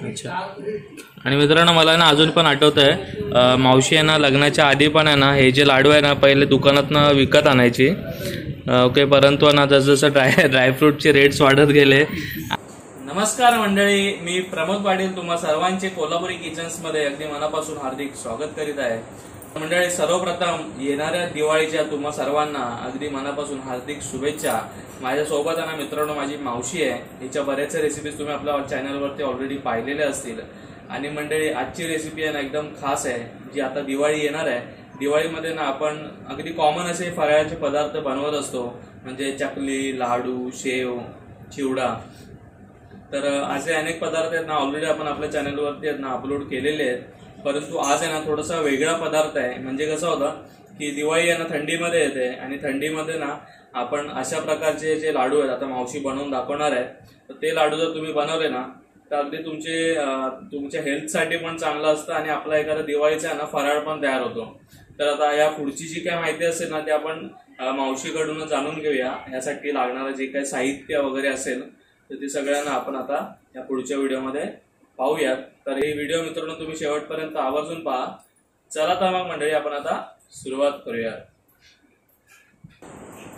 अच्छा. आणि मित्रांनो मला ना अजून पण आठवत आहे मावशी आहे ना लग्नाच्या आधी पण आहे ना हे जे लाडू आहे ना पहिले दुकानातनं विकत आणायची. ओके, परंतु ना जसं ड्रायफ्रूटचे रेट्स वाढत गेले. नमस्कार मंडळी, मी प्रमोद पाटील तुम्हा सर्वांचे कोल्हापुरी किचन्समध्ये अगदी मनापासून हार्दिक स्वागत करीत आहे. मंडळी, सर्वप्रथम येणाऱ्या दिवाळीच्या तुम्हा सर्वांना अगदी मनापासून हार्दिक शुभेच्छा. माझ्यासोबत ना मित्रांनो माझी मावशी आहे. हिच्या बऱ्याच रेसिपीज तुम्ही आपल्या चॅनलवरती ऑलरेडी पाहिलेल्या असतील. आणि मंडळी आजची रेसिपी आहे ना एकदम खास आहे, जी आता दिवाळी येणार आहे. दिवाळीमध्ये ना आपण अगदी कॉमन असे फराळाचे पदार्थ बनवत असतो, म्हणजे चकली, लाडू, शेव, चिवडा. तर असे अनेक पदार्थ आहेत ना ऑलरेडी आपण आपल्या चॅनलवरती आहेत ना अपलोड केलेले आहेत. परंतु आज आहे ना थोडासा वेगळा पदार्थ आहे. म्हणजे कसं होतं की दिवाळी आहे ना थंडीमध्ये येते, आणि थंडीमध्ये ना आपण अशा प्रकारचे जे लाडू आहेत आता मावशी बनवून दाखवणार आहे. तर ते लाडू जर तुम्ही बनवले ना तर अगदी तुमच्या हेल्थसाठी पण चांगलं असतं, आणि आपला एखादा दिवाळीचा ना फराळ पण तयार होतो. तर आता या पुढची जी काय माहिती असेल ना ते आपण मावशीकडून जाणून घेऊया. यासाठी लागणारं जे काही साहित्य वगैरे असेल तर ते सगळ्यांना आपण आता या पुढच्या व्हिडिओमध्ये पाहूयात. तर हे व्हिडिओ मित्रांनो तुम्ही शेवटपर्यंत आवर्जून पहा. चला तर मग मंडळी आपण आता सुरुवात करूया.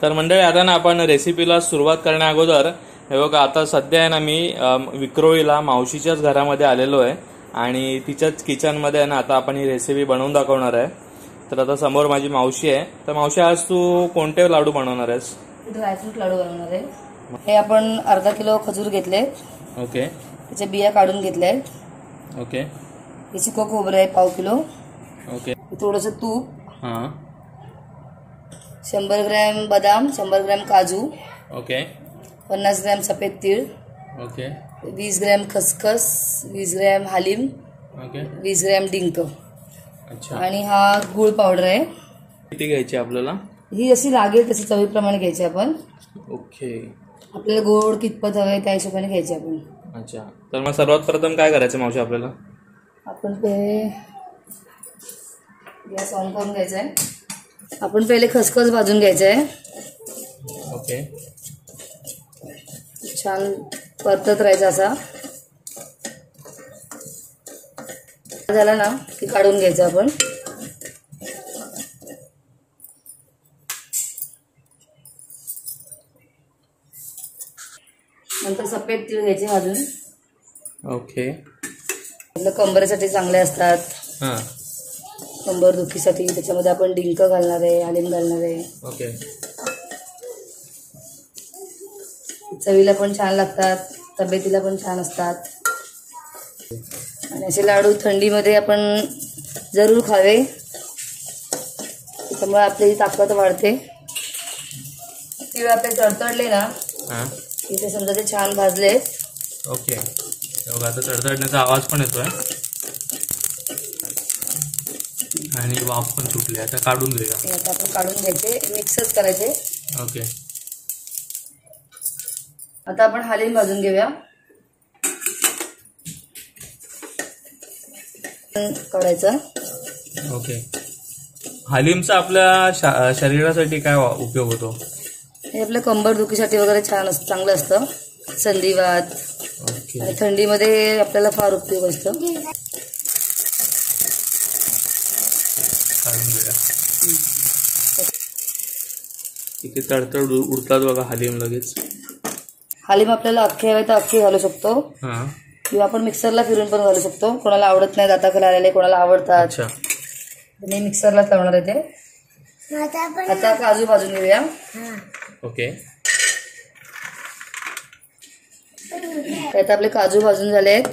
तर मंडळी आता ना आपण रेसिपीला सुरुवात करण्या अगोदर हे बघा, आता सध्या आहे ना मी विक्रोळीला मावशीच्याच घरामध्ये आलेलो आहे, आणि तिच्याच किचनमध्ये आहे ना आता आपण ही रेसिपी बनवून दाखवणार आहे. तर आता समोर माझी मावशी आहे. तर मावशी, आज तू कोणते लाडू बनवणार आहेस? ड्रायफ्रूट लाडू बनवणार आहे. हे आपण अर्धा किलो खजूर घेतले. ओके. त्याच्या बिया काढून घेतल्या. ओके. हे सुकं खोबरं आहे 1/2 किलो. ओके. थोडंसं तूप. हां. 100 ग्रॅम बदाम, 100 ग्रॅम काजू. ओके. 50 ग्रॅम सफेद तीळ. ओके. 20 ग्रॅम खसखस, 20 ग्रॅम हालीम. ओके. 20 ग्रॅम डिंक. अच्छा. आणि हा गुळ पावडर आहे. किती घ्यायची आपल्याला? ही जशी लागेल तशी चवीप्रमाणे घ्यायची आपण. ओके. आपल्याला गोड कितपत हवंय त्या हिशोबाने घ्यायची आपण. अच्छा. तर मग सर्वात प्रथम काय करायचं मावशी आपल्याला? आपण गॅस ऑन करून घ्यायचा आहे. आपण पहिले खसखस भाजून घ्यायचं आहे. ओके. छान परतत राहायचा असा. झाला ना की काढून घ्यायचं आपण. नंतर सफेद तीळ घ्यायचे भाजून. ओके. आपल्या कंबरेसाठी चांगले असतात. हां. कंबर दुखीसाठी. त्याच्यामध्ये आपण डिंक घालणार आहे, हालीम घालणार आहे. ओके. चवीला पण छान लागतात, तब्येतीला पण छान असतात. आणि असे लाडू थंडीमध्ये आपण जरूर खावे, त्यामुळे आपली ताकद वाढते. तीळ आपले तडतडले ना इथे समजा ते छान भाजले. ओके. बघा आता तडतडण्याचा आवाज पण येतोय आणि वाफ पण सुटली. आता काढून घेऊया. आता आपण काढून घ्यायचे, मिक्सच करायचे. ओके. आता आपण हालीम भाजून घेऊया. काढायचं. ओके. हालीमचा आपल्या शरीरासाठी काय उपयोग होतो? हे आपल्या कंबर दुखीसाठी वगैरे छान चांगलं असतं. संधिवात. ओके. आणि थंडीमध्ये आपल्याला फार उपयोग असतो. काढून घेऊया. इथे तडतड उडतात बघा हालीम लगेच. हालीम आपल्याला अख्खे हवे तर अख्खे घालू शकतो, किंवा आपण मिक्सरला फिरून पण घालू शकतो. कोणाला आवडत नाही दाताखाली आलेले, कोणाला आवडतात. अच्छा. मी मिक्सरलाच लावणार आहे ते. आता काजू भाजून घेऊया. ओके. आता आपले काजू भाजून झाले आहेत.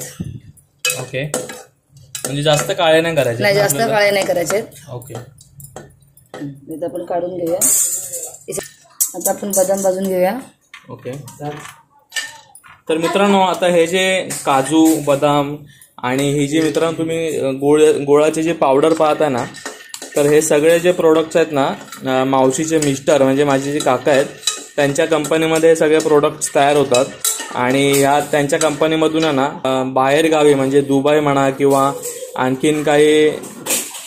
ओके. म्हणजे जास्त काळे नाही करायचे? नाही, जास्त काळे नाही करायचे. ओके. आता आपण काढून घेऊया. आता आपण बदाम भाजून घेऊया. ओके. तर मित्रांनो आता हे जे काजू, बदाम आणि ही जी मित्रांनो तुम्ही गोळाचे जे पावडर पाहता ना, तर हे सगळे जे प्रोडक्ट्स आहेत ना मावशीचे मिस्टर म्हणजे माझे जे काका आहेत त्यांच्या कंपनीमध्ये हे सगळे प्रोडक्ट्स तयार होतात. आणि ह्या त्यांच्या कंपनीमधून ना बाहेर गावी म्हणजे दुबई म्हणा किंवा आणखीन काही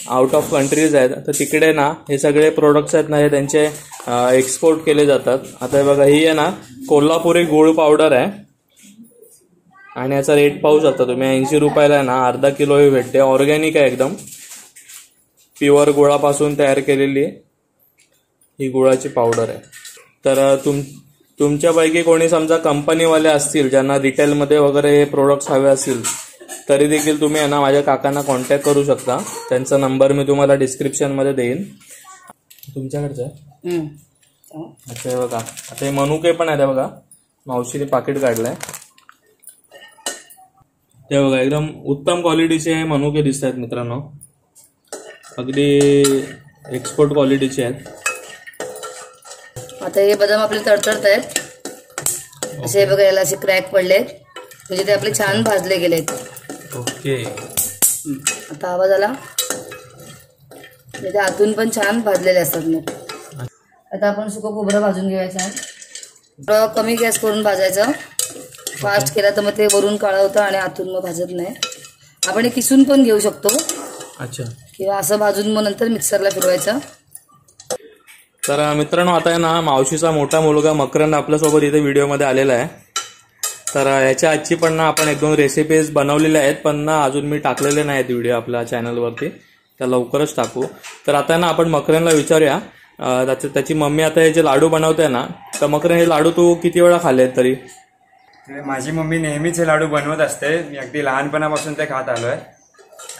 आउट ऑफ कंट्रीज आहेत तर तिकडे ना हे सगळे प्रोडक्ट्स आहेत ना हे त्यांचे एक्सपोर्ट केले जातात. आता बघा ही आहे ना कोल्हापुरी गुळ पावडर आहे, आणि याचा रेट पाहू शकता तुम्ही, 80 रुपयाला आहे ना अर्धा किलो ही भेटते. ऑर्गॅनिक आहे एकदम, प्युअर गुळापासून तयार केलेली ही गुळाची पावडर आहे. तर तुमच्यापैकी कोणी समजा कंपनीवाले असतील ज्यांना रिटेलमध्ये वगैरे हे प्रोडक्ट्स हवे असतील तरी देखील तुम्ही आहे ना माझ्या काकांना कॉन्टॅक्ट करू शकता. त्यांचा नंबर मी तुम्हाला डिस्क्रिप्शनमध्ये देईन. तुमच्याकडचं आहे. अच्छा हे बघा, आता हे मनुके पण आहे बघा, मावशीने पाकिट काढलंय ते बघा. एकदम उत्तम क्वालिटीचे मनुके दिसत आहेत मित्रांनो, अगदी एक्सपोर्ट क्वालिटीचे आहेत. आता हे बदाम आपले तडतडत आहेत असे बघा, याला असे क्रॅक पडलेत म्हणजे ते आपले छान भाजले गेलेत. ओके. आता आवाज आला, म्हणजे आतून पण छान भाजलेले असतात. मग आता आपण सुकं खोबरं भाजून घ्यायचं आहे. थोडं कमी गॅस करून भाजायचं, फास्ट केला तर मग ते वरून काळं होतं आणि आतून मग भाजत नाही. आपण हे किसून पण घेऊ शकतो. अच्छा. किंवा असं भाजून मग नंतर मिक्सरला फिरवायचं. तर मित्रांनो आता आहे ना मावशीचा मोठा मुलगा मकरंद आपल्यासोबत इथे व्हिडिओमध्ये आलेला आहे. तर याच्या आजची पण ना आपण 1-2 रेसिपीज बनवलेल्या आहेत, पण ना अजून मी टाकलेले नाहीत व्हिडिओ आपल्या चॅनलवरती, त्या लवकरच टाकू. तर आता ना आपण मकरंदला विचारूया, त्याची मम्मी आता हे जे लाडू बनवते ना, तर मकरंद हे लाडू तू किती वेळा खाल्लेत तरी? माझी मम्मी नेहमीच हे लाडू बनवत असते, मी अगदी लहानपणापासून ते खात आलोय.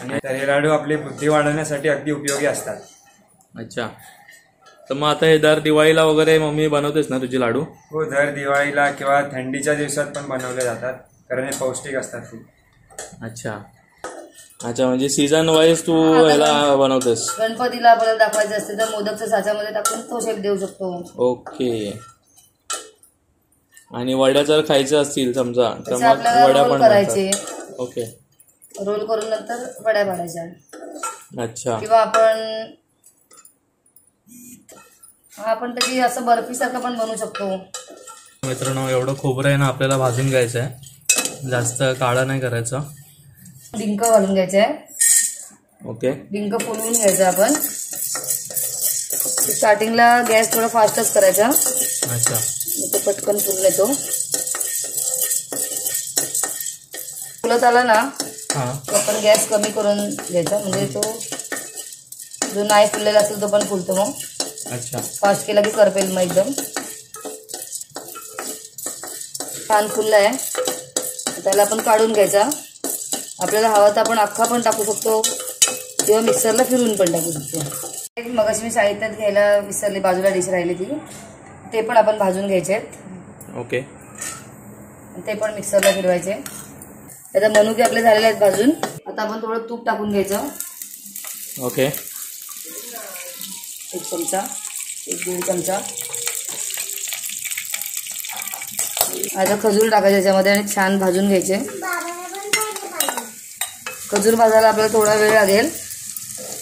आणि हे लाडू आपली बुद्धी वाढवण्यासाठी अगदी उपयोगी असतात. अच्छा. तर मग आता हे दर दिवाळीला वगैरे मम्मी बनवतेस ना तुझे लाडू? हो, दर दिवाळीला किंवा थंडीच्या दिवसात पण बनवले जातात, कारण हे पौष्टिक असतात खूप. अच्छा अच्छा, म्हणजे सीझन वाईज तू ह्याला बनवतेस? गणपतीला आपल्याला दाखवायचं असते तर मोदकच्या साच्यामध्ये टाकून तो शेप देऊ शकतो. ओके. आणि वड्या जर खायच्या असतील समजा तर मग आपल्याला वड्या रोल पण करायचे. ओके. रोल करून नंतर वड्या पाडायच्या. अच्छा. किंवा आपण त्याची असं बर्फीसारखं पण बनवू शकतो. मित्रांनो एवढं खोबरं आहे ना आपल्याला भाजून घ्यायचं आहे, जास्त काळं नाही करायचं. डिंक घालून घ्यायचं आहे. ओके. डिंक फुलवून घ्यायचं आपण. स्टार्टिंगला गॅस थोडा फास्टच करायचा. अच्छा. तो पटकन फुलून येतो. फुलत आला ना आपण गॅस कमी करून घ्यायचा, म्हणजे तो जो नाही फुललेला असेल तो पण फुलतो. मग अच्छा. फास्ट केला की करपेल मग एकदम छान फुलला आहे. त्याला आपण काढून घ्यायचा. आपल्याला हवा तर आपण अख्खा पण टाकू शकतो किंवा मिक्सरला फिरून पण टाकू शकतो. मगाशी मी साहित्यात घ्यायला विसरली, बाजूला डिश राहिली ती, ते पण आपण भाजून घ्यायचे. ओके. ते पण मिक्सरला फिरवायचे. आता मनुके आपले झालेले आहेत भाजून. आता आपण थोडं तूप टाकून घ्यायचं. ओके. 1 चमचा, 1-1.5 चमचा. आता खजूर टाकायचे याच्यामध्ये आणि छान भाजून घ्यायचे. खजूर भाजायला आपल्याला थोडा वेळ लागेल.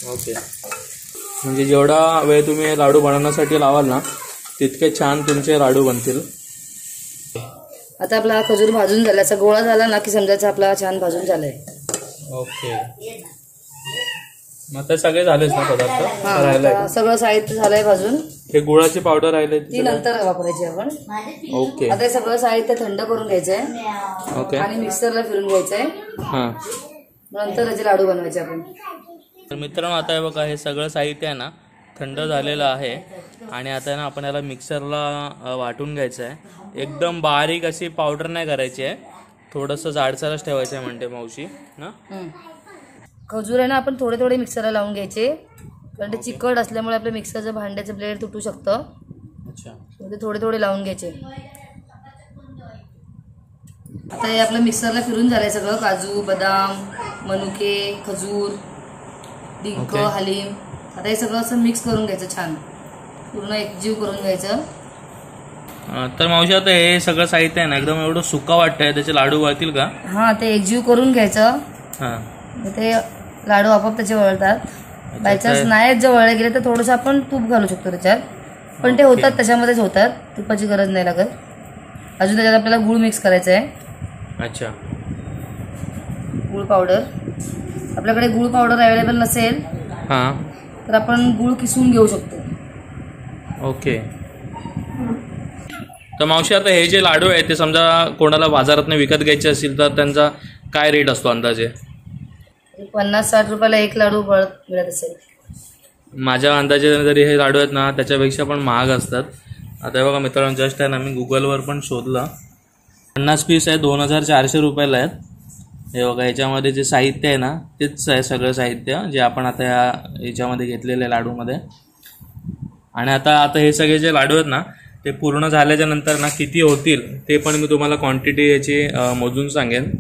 ओके. म्हणजे जेवढा वेळ तुम्ही लाडू बनवण्यासाठी लावाल ना तितके छान तुमचे लाडू बनतील. आता आपला हा खजूर भाजून झाला, असा गोळा झाला ना की समजायचं आपला छान भाजून झालाय. ओके. मग ते सगळे झालेच ना पदार्थ? सगळं साहित्य झालंय भाजून. हे गुळाची पावडर राहिले ती नंतर वापरायची आपण. ओके. आता हे सगळं साहित्य थंड करून घ्यायचंय. ओके. आणि मिक्सरला फिरून घ्यायचंय. नंतर त्याचे लाडू बनवायचे आपण. तर मित्रांनो आता हे बघा, हे सगळं साहित्य आहे ना थंड झालेलं आहे आणि आता ना आपण याला मिक्सरला वाटून घ्यायचं आहे. एकदम बारीक अशी पावडर नाही करायची आहे, थोडंसं जाडसरच ठेवायचं आहे म्हणते मावशी ना. खजूर आहे ना आपण थोडे थोडे मिक्सरला लावून घ्यायचे, कारण ते चिकट असल्यामुळे आपल्या मिक्सरचं भांड्याचं ब्लेड तुटू शकतं. अच्छा. ते थोडे थोडे लावून घ्यायचे. आता हे आपलं मिक्सरला फिरून झालंय सगळं. काजू, बदाम, मनुके, खजूर, डिंक, हलीम. आता हे सगळं असं मिक्स करून घ्यायचं, छान पूर्ण एकजीव करून घ्यायचं. तर मावशी आता हे सगळं साहित्य आहे ना एकदम एवढं सुका वाटतंय, त्याचे लाडू वळतील का? हा, ते एकजीव करून घ्यायचं. ते लाडू आपोआप त्याचे वळतात. बायचान्स नाही जर वळले गेले तर थोडंसं आपण तूप घालू शकतो त्याच्यात, पण ते होतात त्याच्यामध्येच होतात, तुपाची गरज नाही लागत. अजून त्याच्यात आपल्याला गुळ मिक्स करायचा आहे. अच्छा. गुळ पावडर. आपल्याकडे गुळ पावडर अवेलेबल नसेल तर आपण गुळ किसून घेऊ शकतो. ओके. तर मावशी आता हे जे लाडू आहेत ते समजा कोणाला बाजारातून विकत घ्यायचे असतील तर त्यांचा काय रेट असतो अंदाजे? 50-60 रुपयाला एक लाडू मिळत असेल. माझ्या अंदाजे जरी हे लाडू आहेत ना त्याच्यापेक्षा पण महाग असतात. आता हे बघा मित्रांनो, जस्ट आहे ना मी गुगलवर पण शोधलं, 50 पीस आहे 2400 रुपयाला आहेत. हे बघा, याच्यामध्ये जे साहित्य आहे ना तेच आहे सगळं साहित्य जे आपण आता याच्यामध्ये घेतलेलं आहे लाडूमध्ये. आणि आता हे सगळे जे लाडू आहेत ना ते पूर्ण झाल्याच्या नंतर ना किती होतील ते पण मी तुम्हाला क्वांटिटी याची मोजून सांगेन.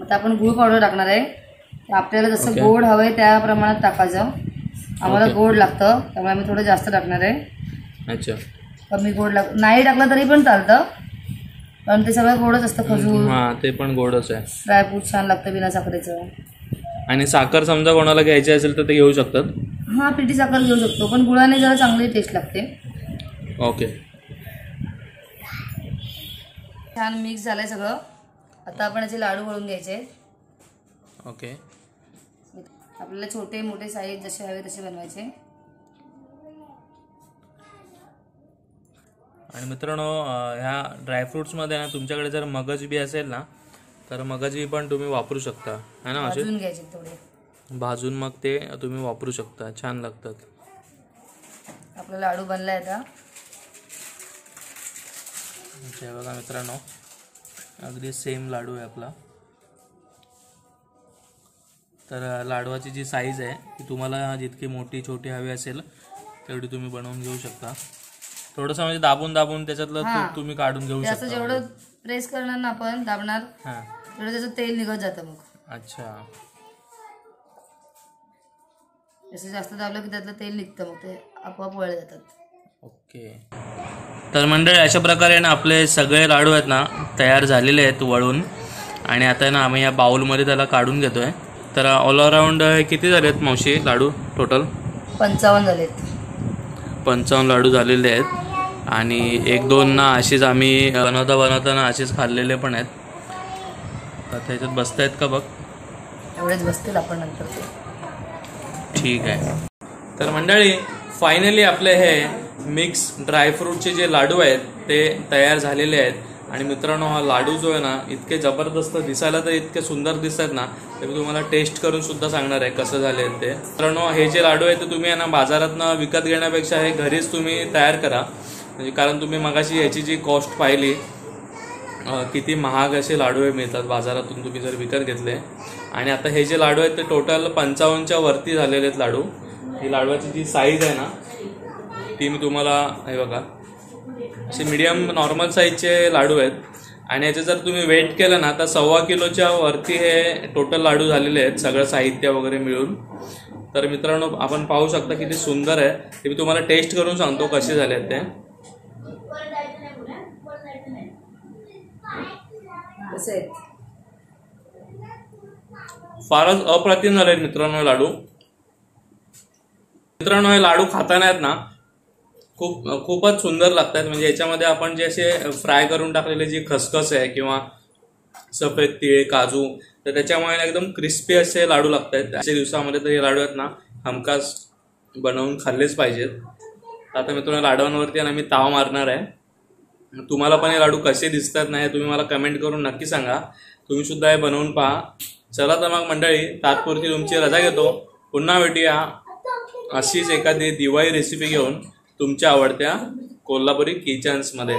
आता आपण गूळ पावडर टाकणार आहे. आपल्याला जसं गोड हवंय त्या प्रमाणात टाकायचं. आम्हाला गोड लागतं त्यामुळे आम्ही थोडं जास्त टाकणार आहे. अच्छा, कमी गोड नाही टाकलं तरी पण चालतं, पण ते सगळं गोडच असतं. खजूर हां ते पण गोडच आहे. ड्रायफ्रूट छान लागतं बिना साखरेचं. आणि साखर समजा कोणाला घ्यायची असेल तर ते घेऊ शकतात. हां, पिठी साखर घेऊ शकतो, पण गुळाने जरा चांगली टेस्ट लागते. ओके, छान मिक्स झालंय सगळं. आता आपण याचे लाडू वळून घ्यायचे. ओके, आपल्याला छोटे मोठे साईज जसे हवे तसे बनवायचे. आणि मित्रांनो, ह्या ड्रायफ्रुट्समध्ये ना तुमच्याकडे जर मगज बी असेल ना तर मगज बी पण तुम्ही वापरू शकता, है ना? भाजून घ्यायचे थोडे, भाजून मग ते तुम्ही वापरू शकता, छान लागतात. आपला लाडू बनलाय आता. हे बघा मित्रांनो, अगदी सेम लाडू आहे आपला. तर लाडवाची जी साईज आहे ती तुम्हाला जितकी मोठी छोटी हवी असेल तेवढी तुम्ही बनवून घेऊ शकता. थोडंसं म्हणजे दाबून त्याच्यातलं तूप तुम्ही काढून घेऊ असं शकता. जेवढं प्रेस करणार ना आपण दाबणार हां, तेवढं त्याचं तेल निघत जातं. मग अच्छा, जसं जास्त दाबलं की त्यातलं तेल निघतं, मग ते आपोआप वळले जातात. ओके. तर मंडळी, अशा प्रकारे ना आपले सगळे लाडू आहेत ना तयार झालेले आहेत वळून. आणि आता ना आम्ही या बाउलमध्ये त्याला काढून घेतोय. तर ऑल अराउंड किती झाले आहेत मावशी लाडू? टोटल 55 झालेत. 55 लाडू झालेले आहेत. आणि 1-2 ना अशीच आम्ही बनवता ना असेच खाल्लेले पण आहेत. आता ह्याच्यात बसत आहेत का बघ? एवढेच बसतील, आपण नंतर ते. ठीक आहे. तर मंडळी, फायनली आपले हे मिक्स ड्रायफ्रूटचे जे लाडू आहेत ते तयार झालेले आहेत. आणि मित्रांनो, हा लाडू जो आहे ना इतके जबरदस्त दिसायला तर इतके सुंदर दिसत आहेत ना, ते मी तुम्हाला टेस्ट करून सुद्धा सांगणार आहे कसं झाले आहेत ते. मित्रांनो, हे जे लाडू आहेत ते तुम्ही ना बाजारातनं विकत घेण्यापेक्षा हे घरीच तुम्ही तयार करा. म्हणजे कारण तुम्ही मगाशी याची जी कॉस्ट पाहिली, किती महाग असे लाडू मिळतात बाजारातून तुम्ही जर विकत घेतले. आणि आता हे जे लाडू आहेत ते टोटल 55च्या वरती झालेले आहेत लाडू. ही लाडवाची जी साईज आहे ना ती मी तुम्हाला, हे बघा, असे मीडियम नॉर्मल साईजचे लाडू आहेत. आणि याचे जर तुम्ही वेट केलं ना तर 1.25 किलोच्या वरती हे टोटल लाडू झालेले आहेत, सगळं साहित्य वगैरे मिळून. तर मित्रांनो, आपण पाहू शकता किती सुंदर आहे ते. मी तुम्हाला टेस्ट करून सांगतो कसे झाले आहेत ते. फारच अप्रतिम झाले आहेत मित्रांनो लाडू. मित्रांनो, हे लाडू खाताना आहेत ना खूपच सुंदर लागतात. म्हणजे याच्यामध्ये आपण जे असे फ्राय करून टाकलेले जी खसखस आहे किंवा सफेद तीळ, काजू, तर त्याच्यामुळे एकदम क्रिस्पी असे लाडू लागतात. अशा दिवसामध्ये तर हे लाडू आहेत ना हमखास बनवून खाल्लेच पाहिजेत. आता मित्रांनो, लाडवांवरती ना मी ताव मारणार आहे. तुम्हाला पण हे लाडू कसे दिसतात नाही तुम्ही मला कमेंट करून नक्की सांगा. तुम्ही सुद्धा हे बनवून पहा. चला तर मग मंडळी, तात्पुरती तुमची रजा घेतो. पुन्हा भेटूया अशीच एखादी दिवाळी रेसिपी घेऊन तुमच्या आवडत्या कोल्हापुरी किचन्समध्ये.